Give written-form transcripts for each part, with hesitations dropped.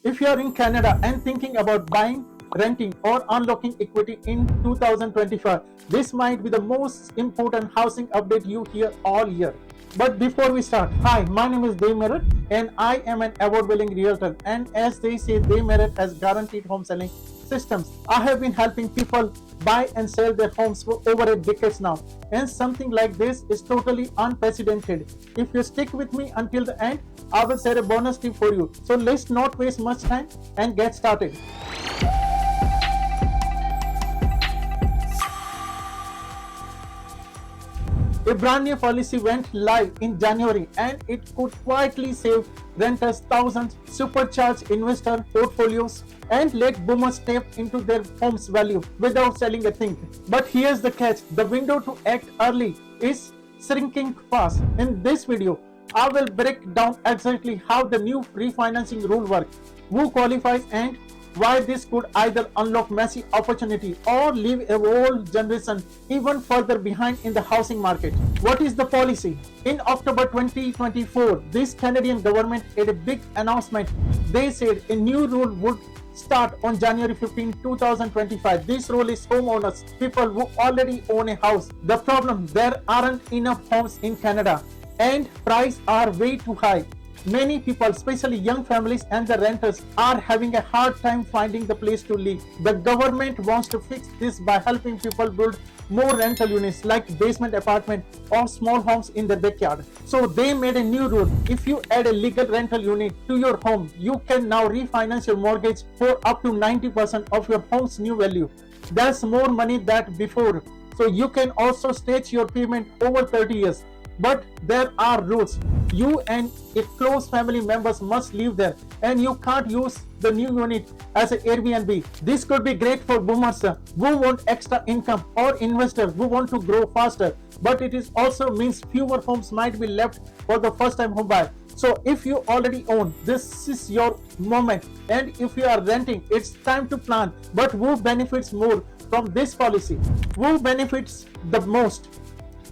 If you are in Canada and thinking about buying, renting, or unlocking equity in 2025, this might be the most important housing update you hear all year. But before we start, hi, my name is Dave Merritt and I am an award-winning realtor. And as they say, Dave Merritt has guaranteed home selling systems. I have been helping people buy and sell their homes for over a decade now, and something like this is totally unprecedented. If you stick with me until the end, I will share a bonus tip for you. So let's not waste much time and get started. A brand new policy went live in January and it could quietly save renters thousands, supercharge investor portfolios, and let boomers step into their home's value without selling a thing. But here's the catch, the window to act early is shrinking fast. In this video, I will break down exactly how the new refinancing rule works, who qualifies, and why this could either unlock massive opportunity or leave a whole generation even further behind in the housing market. What is the policy? In October 2024, this Canadian government made a big announcement. They said a new rule would start on January 15, 2025. This rule is homeowners, people who already own a house. The problem, there aren't enough homes in Canada and prices are way too high. Many people, especially young families and the renters, are having a hard time finding the place to live. The government wants to fix this by helping people build more rental units like basement apartment or small homes in their backyard. So they made a new rule. If you add a legal rental unit to your home, you can now refinance your mortgage for up to 90% of your home's new value. That's more money than before. So you can also stretch your payment over 30 years. But there are rules. You and a close family members must live there, and you can't use the new unit as an Airbnb. This could be great for boomers who want extra income or investors who want to grow faster, but it is also means fewer homes might be left for the first time home buyer. So if you already own, this is your moment, and if you are renting, it's time to plan. But who benefits more from this policy? Who benefits the most?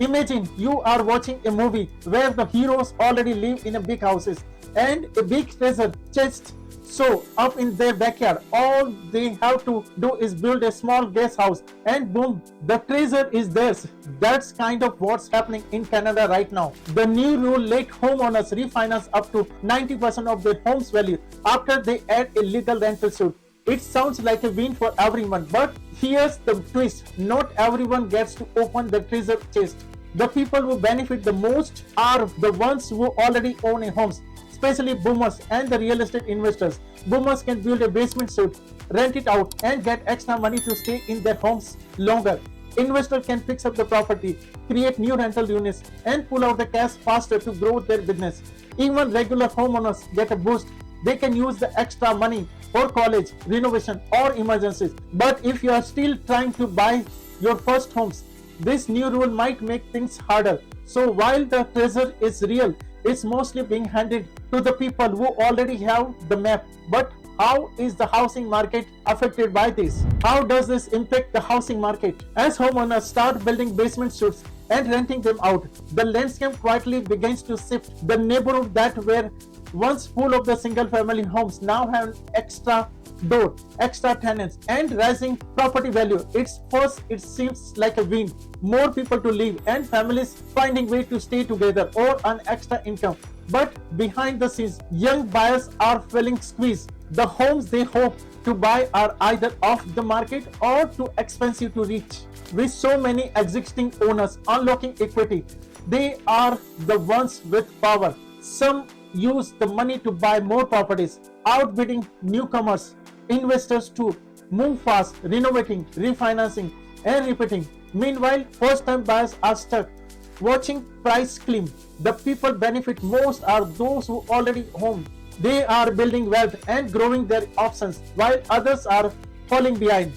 Imagine you are watching a movie where the heroes already live in a big houses and a big treasure chest so up in their backyard. All they have to do is build a small guest house and boom, the treasure is theirs. That's kind of what's happening in Canada right now. The new rule let homeowners refinance up to 90% of their home's value after they add a legal rental suit. It sounds like a win for everyone, but here's the twist. Not everyone gets to open the treasure chest. The people who benefit the most are the ones who already own a homes, especially boomers and the real estate investors. Boomers can build a basement suite, rent it out, and get extra money to stay in their homes longer. Investors can fix up the property, create new rental units, and pull out the cash faster to grow their business. Even regular homeowners get a boost. They can use the extra money for college, renovation, or emergencies. But if you are still trying to buy your first homes, this new rule might make things harder. So while the treasure is real, it's mostly being handed to the people who already have the map. But how is the housing market affected by this? How does this impact the housing market? As homeowners start building basement suites and renting them out, the landscape quietly begins to shift. The neighborhood that were once full of the single family homes now have extra door, extra tenants, and rising property value. It seems like a win. More people to live and families finding way to stay together or earn extra income. But behind the scenes, young buyers are feeling squeezed. The homes they hope to buy are either off the market or too expensive to reach. With so many existing owners unlocking equity, they are the ones with power. Some use the money to buy more properties, outbidding newcomers. Investors to move fast, renovating, refinancing, and repeating. Meanwhile, first-time buyers are stuck, watching price climb. The people benefit most are those who already own. They are building wealth and growing their options, while others are falling behind.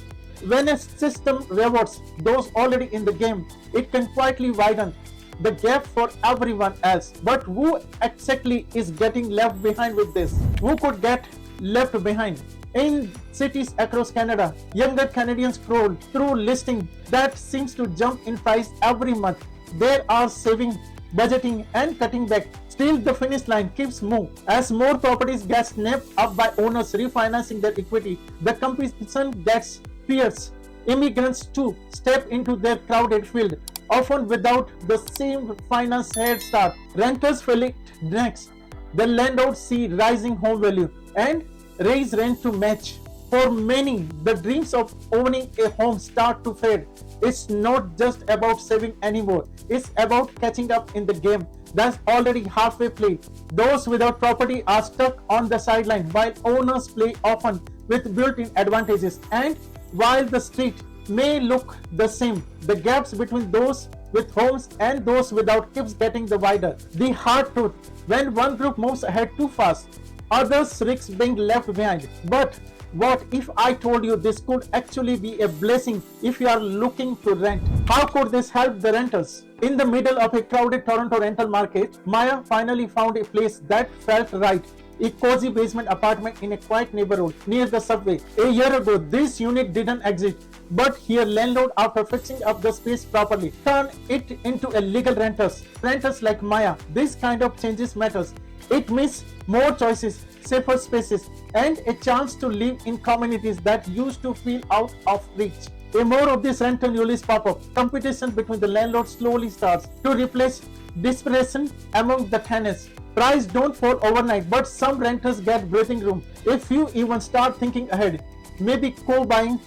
When a system rewards those already in the game, it can quietly widen the gap for everyone else. But who exactly is getting left behind with this? Who could get left behind? In cities across Canada, younger Canadians scroll through listing that seems to jump in price every month. They are saving budgeting, and cutting back. Still, the finish line keeps moving. As more properties get snapped up by owners refinancing their equity, the competition gets fierce. Immigrants too step into their crowded field, often without the same finance head start. Renters feel it next. The landlords see rising home value and raise rent to match. For many, the dreams of owning a home start to fade. It's not just about saving anymore, it's about catching up in the game that's already halfway played. Those without property are stuck on the sideline while owners play often with built-in advantages. And while the street may look the same, the gaps between those with homes and those without keeps getting the wider. The hard truth: when one group moves ahead too fast, others risk being left behind. But what if I told you this could actually be a blessing if you are looking to rent? How could this help the renters? In the middle of a crowded Toronto rental market, Maya finally found a place that felt right. A cozy basement apartment in a quiet neighborhood near the subway. A year ago, this unit didn't exist, but here landlord, after fixing up the space properly, turned it into a legal renters. Renters like Maya, this kind of changes matters. It means more choices, safer spaces, and a chance to live in communities that used to feel out of reach. A more of this rental news pop up. Competition between the landlords slowly starts to replace desperation among the tenants. Price don't fall overnight, but some renters get breathing room. A few even start thinking ahead, maybe co-buying,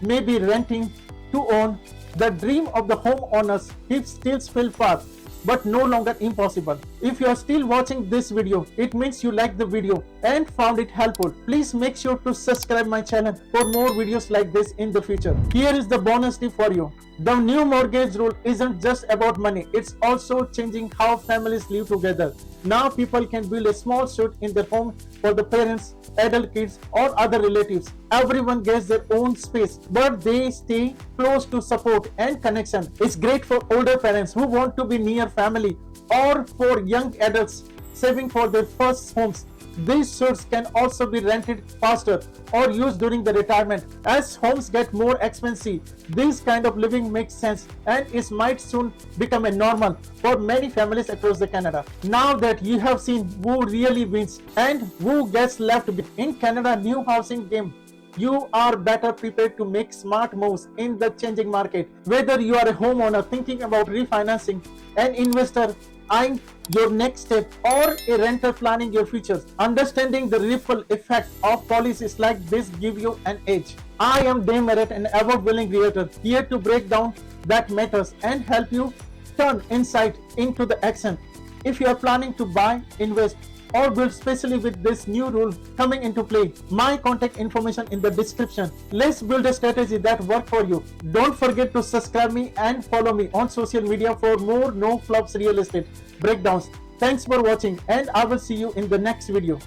maybe renting to own. The dream of the homeowners keeps still feel far, but no longer impossible. If you are still watching this video, it means you liked the video and found it helpful. Please make sure to subscribe my channel for more videos like this in the future. Here is the bonus tip for you. The new mortgage rule isn't just about money, it's also changing how families live together. Now people can build a small suite in their home for the parents, adult kids, or other relatives. Everyone gets their own space, but they stay close to support and connection. It's great for older parents who want to be near family, or for young adults saving for their first homes. These suites can also be rented faster or used during the retirement. As homes get more expensive, this kind of living makes sense, and it might soon become a normal for many families across the Canada. Now that you have seen who really wins and who gets left in Canada new housing game, you are better prepared to make smart moves in the changing market. Whether you are a homeowner thinking about refinancing, an investor eyeing your next step, or a renter planning your futures, understanding the ripple effect of policies like this give you an edge. I am Dave Merritt, an award-winning realtor, here to break down that matters and help you turn insight into the action. If you are planning to buy, invest, or build, especially with this new rule coming into play, my contact information in the description. Let's build a strategy that works for you. Don't forget to subscribe me and follow me on social media for more no flops real estate breakdowns. Thanks for watching, and I will see you in the next video.